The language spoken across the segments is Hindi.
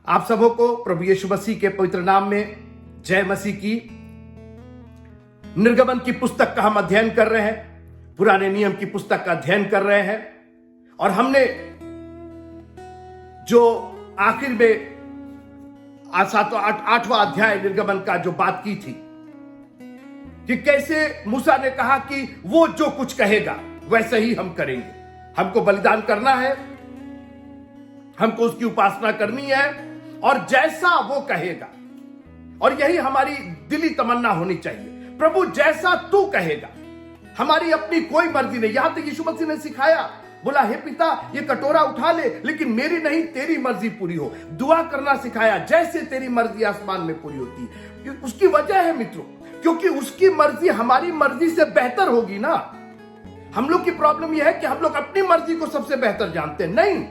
आप सबों को प्रभु यीशु मसीह के पवित्र नाम में जय मसीह की। निर्गमन की पुस्तक का हम अध्ययन कर रहे हैं, पुराने नियम की पुस्तक का अध्ययन कर रहे हैं और हमने जो आखिर में आठवां अध्याय निर्गमन का जो बात की थी कि कैसे मूसा ने कहा कि वो जो कुछ कहेगा वैसे ही हम करेंगे। हमको बलिदान करना है, हमको उसकी उपासना करनी है और जैसा वो कहेगा, और यही हमारी दिली तमन्ना होनी चाहिए। प्रभु जैसा तू कहेगा, हमारी अपनी कोई मर्जी नहीं। यहां तक यीशु मसीह ने सिखाया, बोला हे पिता ये कटोरा उठा ले, लेकिन मेरी नहीं तेरी मर्जी पूरी हो। दुआ करना सिखाया, जैसे तेरी मर्जी आसमान में पूरी होती है। उसकी वजह है मित्रों, क्योंकि उसकी मर्जी हमारी मर्जी से बेहतर होगी ना। हम लोग की प्रॉब्लम यह है कि हम लोग अपनी मर्जी को सबसे बेहतर जानते हैं। नहीं,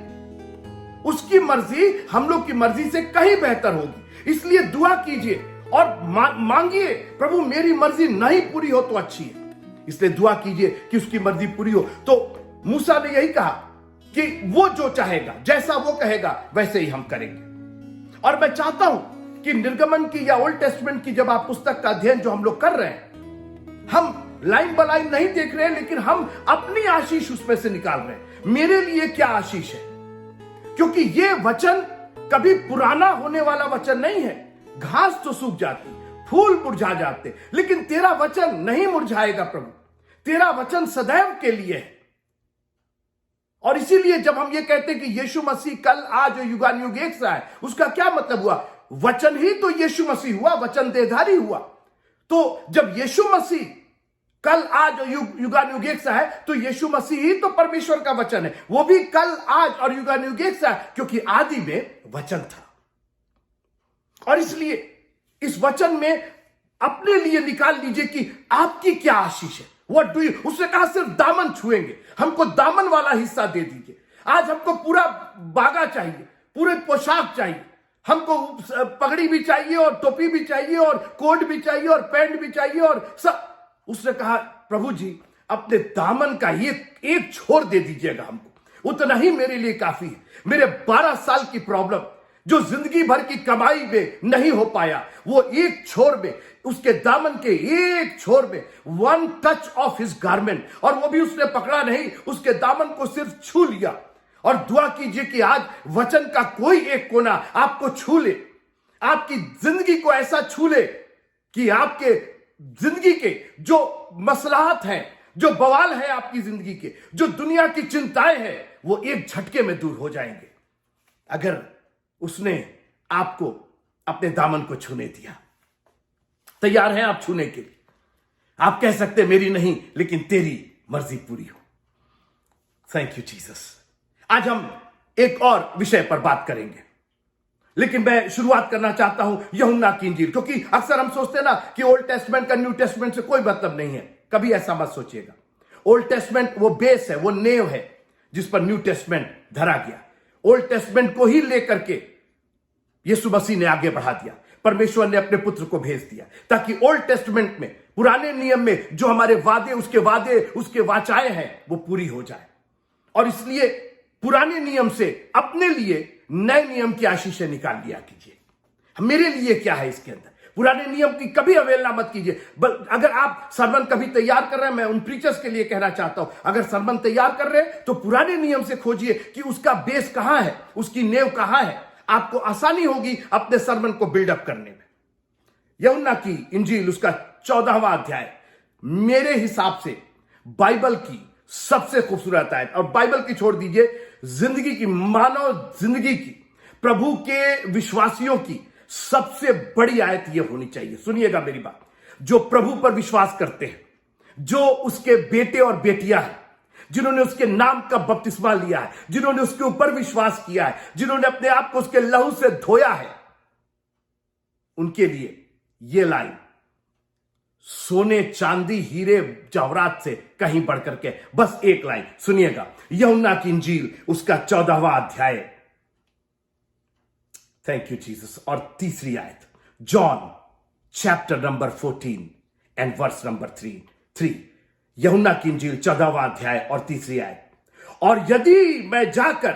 उसकी मर्जी हम लोग की मर्जी से कहीं बेहतर होगी। इसलिए दुआ कीजिए और मांगिए, प्रभु मेरी मर्जी नहीं पूरी हो तो अच्छी है, इसलिए दुआ कीजिए कि उसकी मर्जी पूरी हो। तो मूसा ने यही कहा कि वो जो चाहेगा, जैसा वो कहेगा वैसे ही हम करेंगे। और मैं चाहता हूं कि निर्गमन की या ओल्ड टेस्टमेंट की जब आप पुस्तक का अध्ययन जो हम लोग कर रहे हैं, हम लाइन बाय लाइन नहीं देख रहे हैं, लेकिन हम अपनी आशीष उसमें से निकाल रहे हैं। मेरे लिए क्या आशीष है, क्योंकि ये वचन कभी पुराना होने वाला वचन नहीं है। घास तो सूख जाती, फूल मुरझा जाते, लेकिन तेरा वचन नहीं मुरझाएगा प्रभु। तेरा वचन सदैव के लिए है। और इसीलिए जब हम ये कहते हैं कि यीशु मसीह कल आज और युगानुयुग एक सा है, उसका क्या मतलब हुआ? वचन ही तो यीशु मसीह हुआ, वचन देहधारी हुआ। तो जब यीशु मसीह कल आज और युगानुयुग एक सा है, तो यीशु मसीह ही तो परमेश्वर का वचन है। वो भी कल आज और युगानुयुग एक सा है, क्योंकि आदि में वचन था। और इसलिए इस वचन में अपने लिए निकाल लीजिए कि आपकी क्या आशीष है। व्हाट डू यू, उसने कहा सिर्फ दामन छुएंगे, हमको दामन वाला हिस्सा दे दीजिए। आज हमको पूरा बागा चाहिए, पूरे पोशाक चाहिए, हमको पगड़ी भी चाहिए और टोपी भी चाहिए और कोट भी चाहिए और पैंट भी चाहिए और सब। उसने कहा प्रभु जी अपने दामन का एक छोर दे दीजिएगा हमको, उतना ही मेरे लिए काफी है। मेरे 12 साल की प्रॉब्लम जो जिंदगी भर की कमाई में नहीं हो पाया, वो एक छोर में, उसके दामन के एक छोर में, one touch of his garment, और वो भी उसने पकड़ा नहीं, उसके दामन को सिर्फ छू लिया। और दुआ कीजिए कि आज वचन का कोई एक कोना आपको छू ले, आपकी जिंदगी को ऐसा छू ले कि आपके जिंदगी के जो मसलाहत हैं, जो बवाल है आपकी जिंदगी के, जो दुनिया की चिंताएं हैं, वो एक झटके में दूर हो जाएंगे अगर उसने आपको अपने दामन को छूने दिया। तैयार हैं आप छूने के लिए? आप कह सकते हैं मेरी नहीं, लेकिन तेरी मर्जी पूरी हो। Thank you Jesus. आज हम एक और विषय पर बात करेंगे, लेकिन मैं शुरुआत करना चाहता हूं यूहन्ना की इंजील, क्योंकि अक्सर हम सोचते हैं ना कि ओल्ड टेस्टमेंट का न्यू टेस्टमेंट से कोई मतलब नहीं है। कभी ऐसा मत सोचिएगा। ओल्ड टेस्टमेंट वो बेस है, वो नेव है जिस पर न्यू टेस्टमेंट धरा गया। ओल्ड टेस्टमेंट को ही लेकर के यीशु मसीह ने आगे बढ़ा दिया। परमेश्वर ने अपने पुत्र को भेज दिया ताकि ओल्ड टेस्टमेंट में, पुराने नियम में जो हमारे वादे, उसके वाचाएं हैं, वो पूरी हो जाए। और इसलिए पुराने नियम से अपने लिए नए नियम की आशीषें निकाल लिया कीजिए। मेरे लिए क्या है इसके अंदर? पुराने नियम की कभी अवहेलना मत कीजिए। अगर आप सरमन कभी तैयार कर रहे हैं, मैं उन प्रीचर्स के लिए कहना चाहता हूं, अगर सरमन तैयार कर रहे हैं तो पुराने नियम से खोजिए कि उसका बेस कहां है, उसकी नेव कहां है। आपको आसानी होगी अपने सरमन को बिल्डअप करने में। यूहन्ना की इंजील उसका 14वां अध्याय मेरे हिसाब से बाइबल की सबसे खूबसूरत आयत, और बाइबल की छोड़ दीजिए, जिंदगी की, मानव जिंदगी की, प्रभु के विश्वासियों की सबसे बड़ी आयत यह होनी चाहिए। सुनिएगा मेरी बात। जो प्रभु पर विश्वास करते हैं, जो उसके बेटे और बेटियां हैं, जिन्होंने उसके नाम का बपतिस्मा लिया है, जिन्होंने उसके ऊपर विश्वास किया है, जिन्होंने अपने आप को उसके लहू से धोया है, उनके लिए यह लाइन सोने चांदी हीरे जवाहरात से कहीं बढ़कर के, बस एक लाइन सुनिएगा। यूहन्ना की इंजील उसका 14वां अध्याय, थैंक यू जीसस, और 3री आयत, John chapter number 14 and verse number 3। यूहन्ना की इंजील 14वां अध्याय और 3री आयत। और यदि मैं जाकर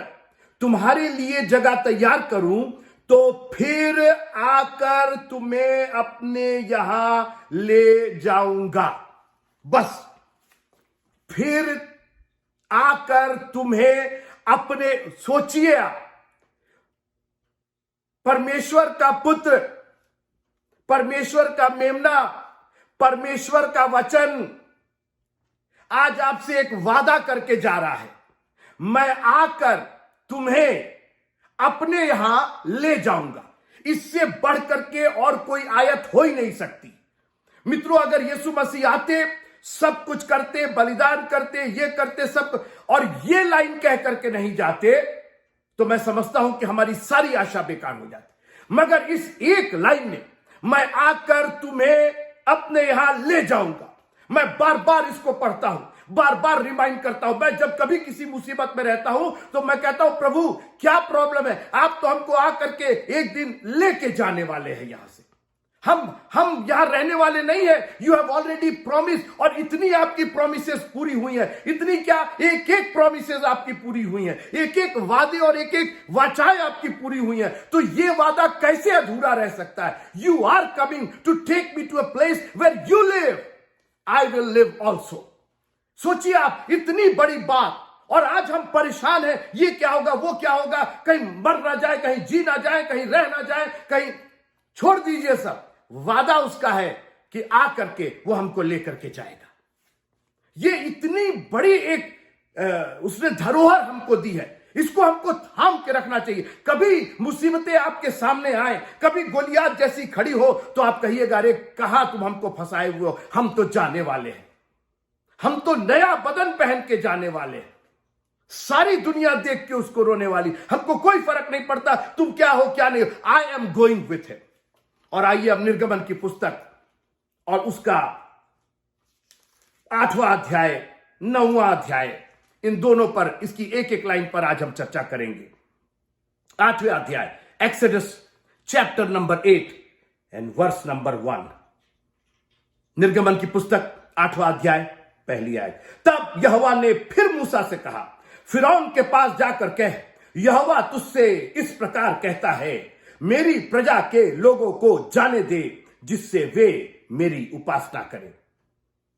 तुम्हारे लिए जगह तैयार करूं तो फिर आकर तुम्हें अपने यहां ले जाऊंगा। बस फिर आकर तुम्हें अपने, सोचिए आप, परमेश्वर का पुत्र, परमेश्वर का मेमना, परमेश्वर का वचन आज आपसे एक वादा करके जा रहा है, मैं आकर तुम्हें अपने यहां ले जाऊंगा। इससे बढ़कर के और कोई आयत हो ही नहीं सकती। मित्रों, अगर यीशु मसीह आते, सब कुछ करते, बलिदान करते, ये करते सब, और ये लाइन कह करके नहीं जाते, तो मैं समझता हूं कि हमारी सारी आशा बेकार हो जाती। मगर इस एक लाइन में, मैं आकर तुम्हें अपने यहां ले जाऊंगा, मैं बार बार इसको पढ़ता हूं, बार बार रिमाइंड करता हूं। मैं जब कभी किसी मुसीबत में रहता हूं तो मैं कहता हूं, प्रभु क्या प्रॉब्लम है, आप तो हमको आकर के एक दिन लेके जाने वाले हैं यहां से, हम यहां रहने वाले नहीं है। यू हैव ऑलरेडी प्रॉमिस, और इतनी आपकी प्रॉमिसेस पूरी हुई है, इतनी क्या, एक एक प्रॉमिसेस आपकी पूरी हुई है, एक एक वादे और एक एक वाचाएं आपकी पूरी हुई है। तो ये वादा कैसे अधूरा रह सकता है? You are coming to take me to a place where you live, I will live also. सोचिए आप, इतनी बड़ी बात, और आज हम परेशान हैं, ये क्या होगा, वो क्या होगा, कहीं मर ना जाए, कहीं जी ना जाए, कहीं रह ना जाए, कहीं, छोड़ दीजिए सब। वादा उसका है कि आकर के वो हमको लेकर के जाएगा। ये इतनी बड़ी एक उसने धरोहर हमको दी है, इसको हमको थाम के रखना चाहिए। कभी मुसीबतें आपके सामने आए, कभी गोलियात जैसी खड़ी हो, तो आप कहिएगा, अरे कहां तुम हमको फंसाए हुए हो, हम तो जाने वाले हैं, हम तो नया बदन पहन के जाने वाले हैं। सारी दुनिया देख के उसको रोने वाली, हमको कोई फर्क नहीं पड़ता तुम क्या हो क्या नहीं हो, I am going with him. और आइए अब निर्गमन की पुस्तक और उसका 8वां अध्याय, 9वां अध्याय, इन दोनों पर, इसकी एक एक लाइन पर आज हम चर्चा करेंगे। 8वें अध्याय, Exodus chapter number 8 and verse number 1। निर्गमन की पुस्तक 8वां अध्याय, पहली आयत। तब यहोवा ने फिर मूसा से कहा, फिरौन के पास जाकर कह, यहोवा तुझसे इस प्रकार कहता है, मेरी प्रजा के लोगों को जाने दे, जिससे वे मेरी उपासना करें।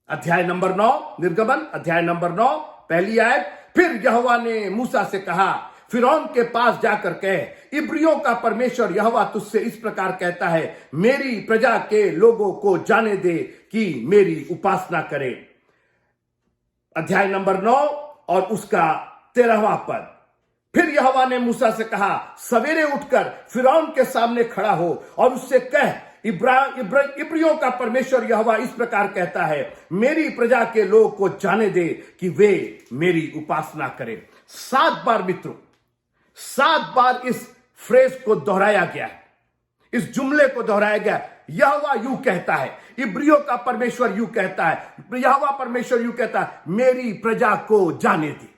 अध्याय नंबर 9, निर्गमन अध्याय नंबर 9, पहली आयत। फिर यहोवा ने मूसा से कहा, फिरौन के पास जाकर कह, इब्रियों का परमेश्वर यहोवा तुझसे इस प्रकार कहता है, मेरी प्रजा के लोगों को जाने दे कि मेरी उपासना करें। अध्याय नंबर 9 और उसका 13वां पद। फिर यहोवा ने मूसा से कहा, सवेरे उठकर फिरौन के सामने खड़ा हो और उससे कह, इब्रियों का परमेश्वर यहोवा इस प्रकार कहता है, मेरी प्रजा के लोग को जाने दे कि वे मेरी उपासना करें। 7 बार मित्रों, 7 बार इस फ्रेज को दोहराया गया है, इस जुमले को दोहराया गया। यहोवा यूं कहता है, इब्रियों का परमेश्वर यूं कहता है, यहोवा परमेश्वर यूं कहता है, मेरी प्रजा को जाने दे,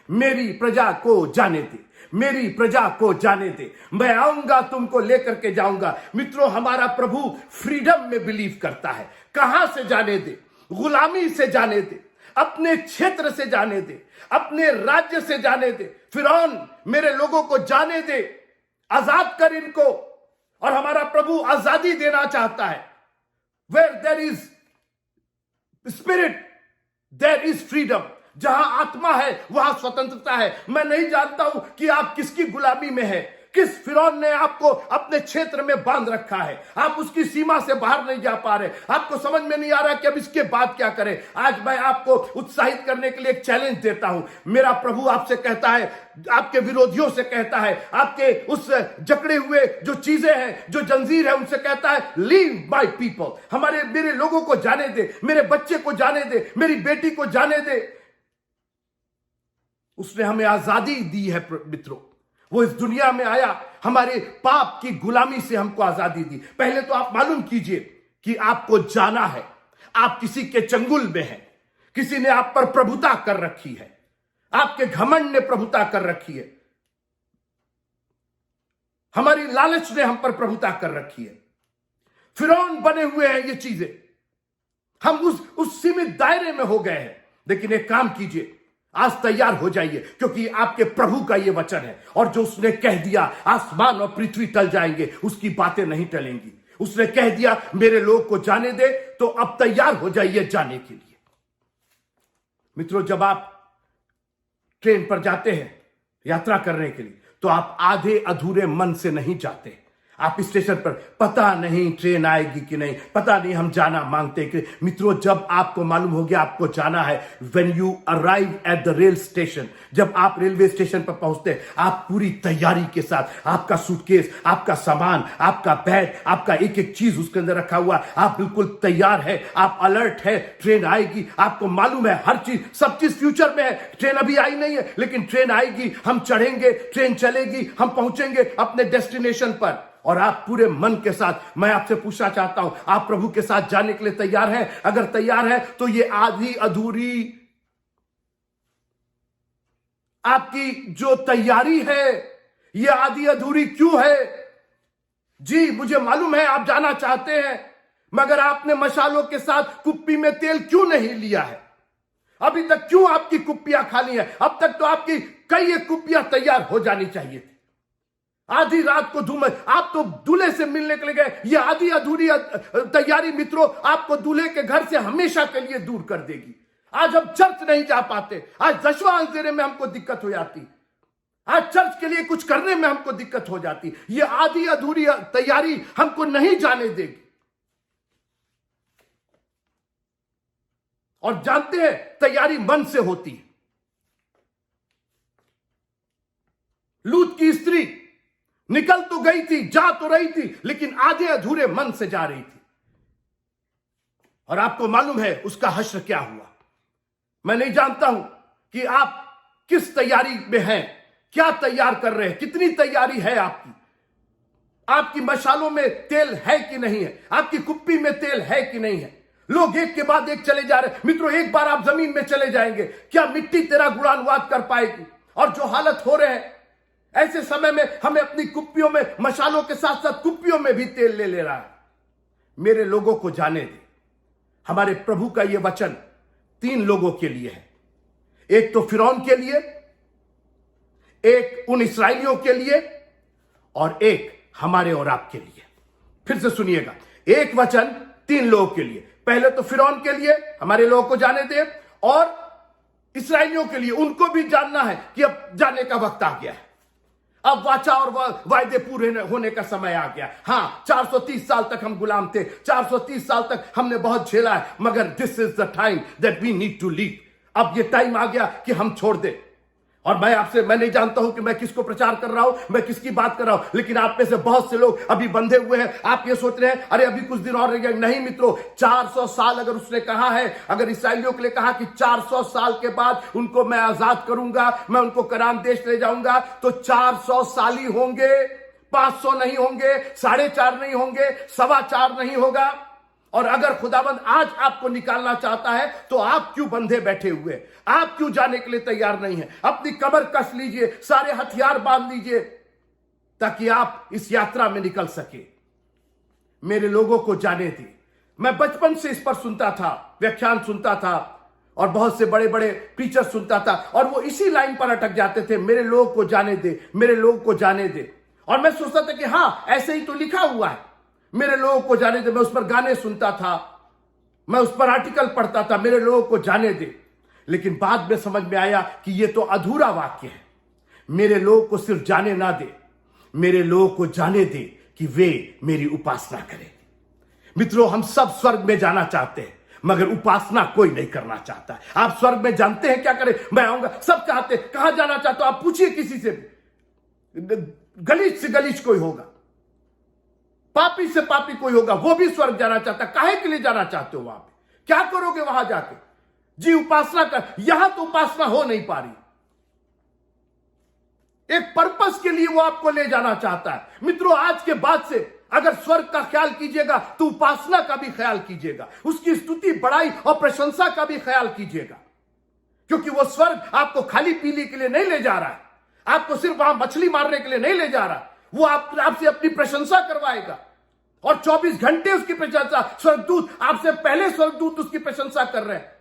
मेरी प्रजा को जाने दे, मेरी प्रजा को जाने दे, मैं आऊंगा, तुमको लेकर के जाऊंगा। मित्रों, हमारा प्रभु फ्रीडम में बिलीव करता है। कहां से जाने दे? गुलामी से जाने दे, अपने क्षेत्र से जाने दे, अपने राज्य से जाने दे। फिरौन, मेरे लोगों को जाने दे, आजाद कर इनको। और हमारा प्रभु आजादी देना चाहता है। Where there is spirit there is freedom. जहां आत्मा है वहां स्वतंत्रता है। मैं नहीं जानता हूं कि आप किसकी गुलामी में है, किस फिरौन ने आपको अपने क्षेत्र में बांध रखा है, आप उसकी सीमा से बाहर नहीं जा पा रहे, आपको समझ में नहीं आ रहा कि अब इसके बाद क्या करें। आज मैं आपको उत्साहित करने के लिए एक चैलेंज देता हूं। मेरा प्रभु आपसे कहता है, आपके विरोधियों से कहता है, आपके उस जकड़े हुए जो चीजें हैं, जो जंजीर है, उनसे कहता है, लीव माय पीपल, मेरे लोगों को जाने दे, मेरे बच्चे को जाने दे, मेरी बेटी को जाने दे। उसने हमें आजादी दी है मित्रों। वो इस दुनिया में आया, हमारे पाप की गुलामी से हमको आजादी दी। पहले तो आप मालूम कीजिए कि आपको जाना है, आप किसी के चंगुल में हैं, किसी ने आप पर प्रभुता कर रखी है, आपके घमंड ने प्रभुता कर रखी है, हमारी लालच ने हम पर प्रभुता कर रखी है। फिरौन बने हुए हैं ये चीजें, हम उस सीमित दायरे में हो गए हैं। लेकिन एक काम कीजिए, आज तैयार हो जाइए, क्योंकि आपके प्रभु का यह वचन है। और जो उसने कह दिया आसमान और पृथ्वी टल जाएंगे, उसकी बातें नहीं टलेंगी। उसने कह दिया मेरे लोग को जाने दे, तो अब तैयार हो जाइए जाने के लिए। मित्रों, जब आप ट्रेन पर जाते हैं यात्रा करने के लिए, तो आप आधे अधूरे मन से नहीं जाते। आप स्टेशन पर पता नहीं ट्रेन आएगी कि नहीं, पता नहीं हम जाना मांगते कि मित्रों, जब आपको मालूम हो गया आपको जाना है, when you arrive at the rail station, जब आप रेलवे स्टेशन पर पहुंचते हैं, आप पूरी तैयारी के साथ, आपका सूटकेस, आपका सामान, आपका बैग, आपका एक एक चीज उसके अंदर रखा हुआ, आप बिल्कुल तैयार है, आप अलर्ट है, ट्रेन आएगी, आपको मालूम है हर चीज, सब चीज फ्यूचर में है। ट्रेन अभी आई नहीं है, लेकिन ट्रेन आएगी, हम चढ़ेंगे, ट्रेन चलेगी, हम पहुंचेंगे अपने डेस्टिनेशन पर। और आप पूरे मन के साथ, मैं आपसे पूछना चाहता हूं, आप प्रभु के साथ जाने के लिए तैयार हैं? अगर तैयार है तो ये आधी अधूरी आपकी जो तैयारी है, ये आधी अधूरी क्यों है? जी, मुझे मालूम है आप जाना चाहते हैं, मगर आपने मशालों के साथ कुप्पी में तेल क्यों नहीं लिया है? अभी तक क्यों आपकी कुप्पियां खाली हैं? अब तक तो आपकी कई एक कुप्पियां तैयार हो जानी चाहिए थी। आधी रात को धूम, आप तो दूल्हे से मिलने के लिए गए। ये आधी अधूरी तैयारी मित्रों आपको दूल्हे के घर से हमेशा के लिए दूर कर देगी। आज हम चर्च नहीं जा पाते, आज दशवां अंश देने में हमको दिक्कत हो जाती, आज चर्च के लिए कुछ करने में हमको दिक्कत हो जाती। ये आधी अधूरी तैयारी हमको नहीं जाने देगी। और जानते हैं तैयारी मन से होती है। लूत की स्त्री निकल तो गई थी, जा तो रही थी, लेकिन आधे अधूरे मन से जा रही थी। और आपको मालूम है उसका हश्र क्या हुआ। मैं नहीं जानता हूं कि आप किस तैयारी में हैं, क्या तैयार कर रहे हैं, कितनी तैयारी है आपकी। आपकी मशालों में तेल है कि नहीं है, आपकी कुप्पी में तेल है कि नहीं है। लोग एक के बाद एक चले जा रहे हैं। मित्रों, एक बार आप जमीन में चले जाएंगे, क्या मिट्टी तेरा गुणानुवाद कर पाएगी? और जो हालत हो रहे हैं, ऐसे समय में हमें अपनी कुप्पियों में, मशालों के साथ साथ कुप्पियों में भी तेल ले रहा है। मेरे लोगों को जाने दे। हमारे प्रभु का यह वचन 3 लोगों के लिए है। एक तो फिरौन के लिए, एक उन इस्राएलियों के लिए, और एक हमारे और आपके लिए। फिर से सुनिएगा, एक वचन 3 लोगों के लिए। पहले तो फिरौन के लिए, हमारे लोगों को जाने दे, और इस्राएलियों के लिए, उनको भी जानना है कि अब जाने का वक्त आ गया है। अब वाचा और वायदे पूरे होने का समय आ गया। हां, 430 साल तक हम गुलाम थे, 430 साल तक हमने बहुत झेला है, मगर this is the time that we need to leave. अब ये टाइम आ गया कि हम छोड़ दें। और मैं नहीं जानता हूं कि मैं किसको प्रचार कर रहा हूं, मैं किसकी बात कर रहा हूं, लेकिन आप में से बहुत से लोग अभी बंधे हुए हैं। आप ये सोच रहे हैं अरे अभी कुछ दिन और रह गए। नहीं मित्रों, 400 साल अगर उसने कहा है, अगर इसराइलियों के लिए कहा कि 400 साल के बाद उनको मैं आजाद करूंगा, मैं उनको कनान देश ले जाऊंगा, तो 400 साल ही होंगे, 500 नहीं होंगे, 4.5 नहीं होंगे, 4.25 नहीं होगा। और अगर खुदाबंद आज आपको निकालना चाहता है, तो आप क्यों बंधे बैठे हुए? आप क्यों जाने के लिए तैयार नहीं है? अपनी कमर कस लीजिए, सारे हथियार बांध लीजिए, ताकि आप इस यात्रा में निकल सके। मेरे लोगों को जाने दी। मैं बचपन से इस पर सुनता था, व्याख्यान सुनता था, और बहुत से बड़े बड़े प्रीचर सुनता था, और वो इसी लाइन पर अटक जाते थे, मेरे लोगों को जाने दे, मेरे लोगों को जाने दे। और मैं सोचता था कि हां, ऐसे ही तो लिखा हुआ है, मेरे लोगों को जाने दे। मैं उस पर गाने सुनता था, मैं उस पर आर्टिकल पढ़ता था, मेरे लोगों को जाने दे। लेकिन बाद में समझ में आया कि यह तो अधूरा वाक्य है। मेरे लोगों को सिर्फ जाने ना दे, मेरे लोगों को जाने दे कि वे मेरी उपासना करें। मित्रों, हम सब स्वर्ग में जाना चाहते हैं, मगर उपासना कोई नहीं करना चाहता। आप स्वर्ग में जानते हैं क्या करें? मैं आऊंगा, सब चाहते। कहां जाना चाहते हो? आप पूछिए किसी से, गलीच से गलीच कोई होगा, पापी से पापी कोई होगा, वो भी स्वर्ग जाना चाहता। काहे के लिए जाना चाहते हो? वहां पे क्या करोगे? वहां जाके जी उपासना कर। यहां तो उपासना हो नहीं पा रही। एक पर्पस के लिए वो आपको ले जाना चाहता है। मित्रों, आज के बाद से अगर स्वर्ग का ख्याल कीजिएगा, तो उपासना का भी ख्याल कीजिएगा, उसकी स्तुति, बड़ाई और प्रशंसा का भी ख्याल कीजिएगा। क्योंकि वो स्वर्ग आपको खाली पीने के लिए नहीं ले जा रहा है, आपको सिर्फ वहां मछली मारने के लिए नहीं ले जा रहा। वो आपसे अपनी प्रशंसा करवाएगा, और 24 घंटे उसकी प्रशंसा। स्वर्गदूत आपसे पहले, स्वर्गदूत उसकी प्रशंसा कर रहे हैं।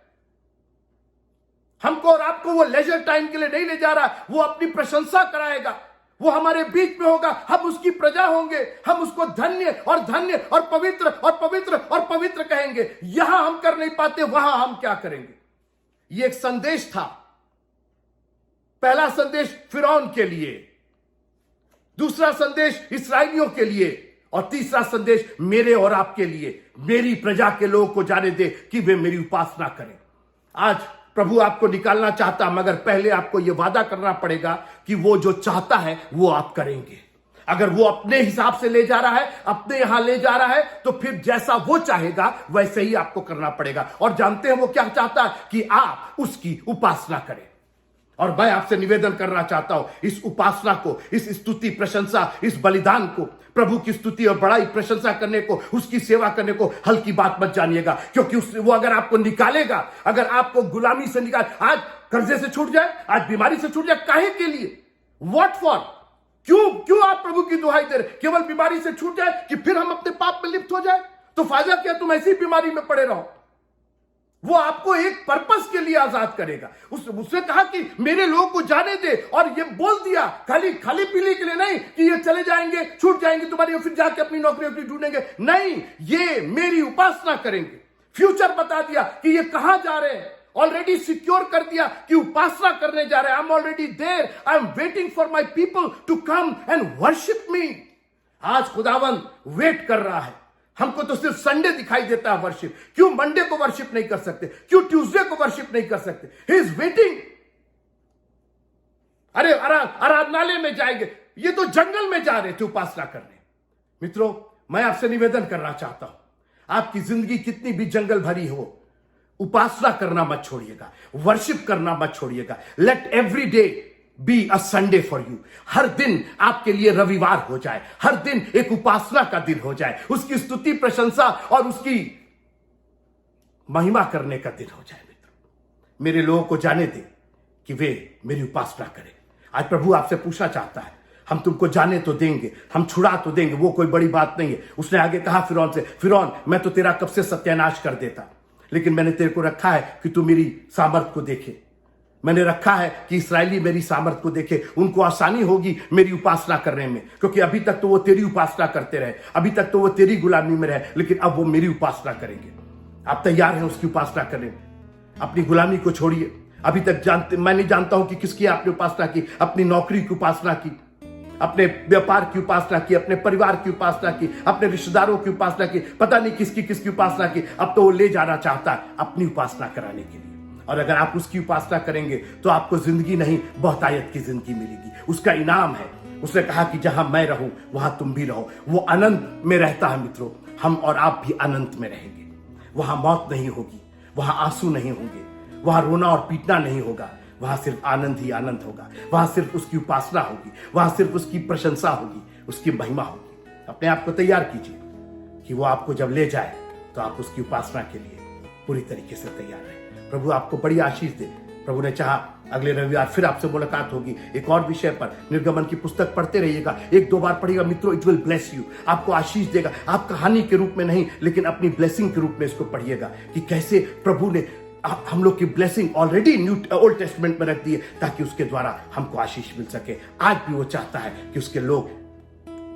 हमको और आपको वो लेजर टाइम के लिए नहीं ले जा रहा, वो अपनी प्रशंसा कराएगा, वो हमारे बीच में होगा, हम उसकी प्रजा होंगे, हम उसको धन्य और धन्य और पवित्र और पवित्र और पवित्र कहेंगे। यहां हम कर नहीं पाते, वहां हम क्या करेंगे? ये एक संदेश था। पहला संदेश फिरौन के लिए, दूसरा संदेश इस्राएलियों के लिए, और तीसरा संदेश मेरे और आपके लिए, मेरी प्रजा के लोगों को जाने दे कि वे मेरी उपासना करें। आज प्रभु आपको निकालना चाहता, मगर पहले आपको यह वादा करना पड़ेगा कि वो जो चाहता है वो आप करेंगे। अगर वो अपने हिसाब से ले जा रहा है, अपने यहां ले जा रहा है, तो फिर जैसा वो चाहेगा वैसे ही आपको करना पड़ेगा। और जानते हैं वो क्या चाहता है? कि आप उसकी उपासना करें। और मैं आपसे निवेदन करना चाहता हूं, इस उपासना को, इस स्तुति प्रशंसा, इस बलिदान को, प्रभु की स्तुति और बड़ाई प्रशंसा करने को, उसकी सेवा करने को हल्की बात मत जानिएगा। क्योंकि वो अगर आपको निकालेगा, अगर आपको गुलामी से निकाल, आज कर्जे से छूट जाए, आज बीमारी से छूट जाए, काहे के लिए? What for? क्यों आप प्रभु की दुहाई दे रहे? केवल बीमारी से छूट जाए कि फिर हम अपने पाप में लिप्त हो जाए? तो फायदा क्या? तुम ऐसी बीमारी में पड़े रहो। वो आपको एक पर्पस के लिए आजाद करेगा। उसने कहा कि मेरे लोगों को जाने दे, और ये बोल दिया खाली पीली के लिए नहीं कि ये चले जाएंगे, छूट जाएंगे तुम्हारी, फिर जाके अपनी नौकरी ढूंढेंगे। नहीं, ये मेरी उपासना करेंगे। फ्यूचर बता दिया कि ये कहां जा रहे हैं, ऑलरेडी सिक्योर कर दिया कि उपासना करने जा रहे हैं। I am already there, I am waiting for my people to come and worship me. आज खुदावन वेट कर रहा है। हमको तो सिर्फ संडे दिखाई देता है वर्शिप। क्यों मंडे को वर्शिप नहीं कर सकते? क्यों ट्यूसडे को वर्शिप नहीं कर सकते? He is waiting. अरे आराधनालय में जाएंगे, ये तो जंगल में जा रहे थे उपासना करने। मित्रों, मैं आपसे निवेदन करना चाहता हूं, आपकी जिंदगी कितनी भी जंगल भरी हो, उपासना करना मत छोड़िएगा, वर्शिप करना मत छोड़िएगा। Let every day be a Sunday for you. हर दिन आपके लिए रविवार हो जाए, हर दिन एक उपासना का दिन हो जाए, उसकी स्तुति प्रशंसा और उसकी महिमा करने का दिन हो जाए। मित्रों, मेरे लोगों को जाने दे कि वे मेरी उपासना करें। आज प्रभु आपसे पूछना चाहता है, हम तुमको जाने तो देंगे, हम छुड़ा तो देंगे, वो कोई बड़ी बात नहीं है। उसने आगे कहा फिरौन से, फिरौन मैं तो तेरा कब से सत्यानाश कर देता, लेकिन मैंने तेरे को रखा है कि तू मेरी सामर्थ को देखे। मैंने रखा है कि इस्राएली मेरी सामर्थ को देखे, उनको आसानी होगी मेरी उपासना करने में। क्योंकि अभी तक तो वो तेरी उपासना करते रहे, अभी तक तो वो तेरी गुलामी में रहे, लेकिन अब वो मेरी उपासना करेंगे। आप तैयार हैं उसकी उपासना करने? अपनी गुलामी को छोड़िए। अभी तक मैं नहीं जानता हूं कि किसकी आपने उपासना की। अपनी नौकरी की उपासना की, अपने व्यापार की उपासना की, अपने परिवार की उपासना की, अपने रिश्तेदारों की उपासना की, पता नहीं किसकी उपासना की। अब तो वो ले जाना चाहता है अपनी उपासना कराने के लिए। और अगर आप उसकी उपासना करेंगे तो आपको जिंदगी नहीं, बहुतायत की जिंदगी मिलेगी। उसका इनाम है। उसने कहा कि जहां मैं रहूं वहां तुम भी रहो। वो अनंत में रहता है। मित्रों, हम और आप भी अनंत में रहेंगे। वहां मौत नहीं होगी, वहां आंसू नहीं होंगे, वहां रोना और पीटना नहीं होगा, वहां सिर्फ आनंद ही आनंद होगा। वहां सिर्फ उसकी उपासना होगी, वहां सिर्फ उसकी प्रशंसा होगी, उसकी महिमा होगी। अपने आप को तैयार कीजिए कि वो आपको जब ले जाए तो आप उसकी उपासना के लिए पूरी तरीके से तैयार रहें। प्रभु आपको बड़ी आशीष दे। प्रभु ने चाहा अगले रविवार फिर आपसे मुलाकात होगी एक और विषय पर। निर्गमन की पुस्तक पढ़ते रहिएगा, 1-2 बार पढ़िएगा मित्रों, इट विल ब्लेस यू। आपको आशीष देगा। आप कहानी के रूप में नहीं, लेकिन अपनी ब्लेसिंग के रूप में इसको पढ़िएगा कि कैसे प्रभु ने हम लोग की ब्लेसिंग ऑलरेडी ओल्ड टेस्टमेंट में रख दी है, ताकि उसके द्वारा हमको आशीष मिल सके। आज भी वो चाहता है कि उसके लोग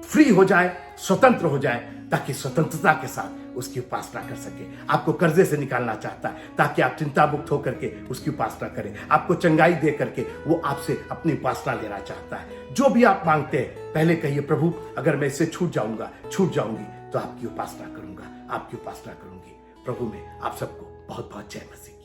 फ्री हो जाए, स्वतंत्र हो जाए, ताकि स्वतंत्रता के साथ उसकी उपासना कर सके। आपको कर्जे से निकालना चाहता है ताकि आप चिंता मुक्त होकर के उसकी उपासना करें। आपको चंगाई दे करके वो आपसे अपनी उपासना लेना चाहता है। जो भी आप मांगते हैं पहले कहिए, प्रभु अगर मैं इससे छूट जाऊंगी तो आपकी उपासना करूंगा, आपकी उपासना करूंगी। प्रभु में आप सबको बहुत बहुत जय मसीह।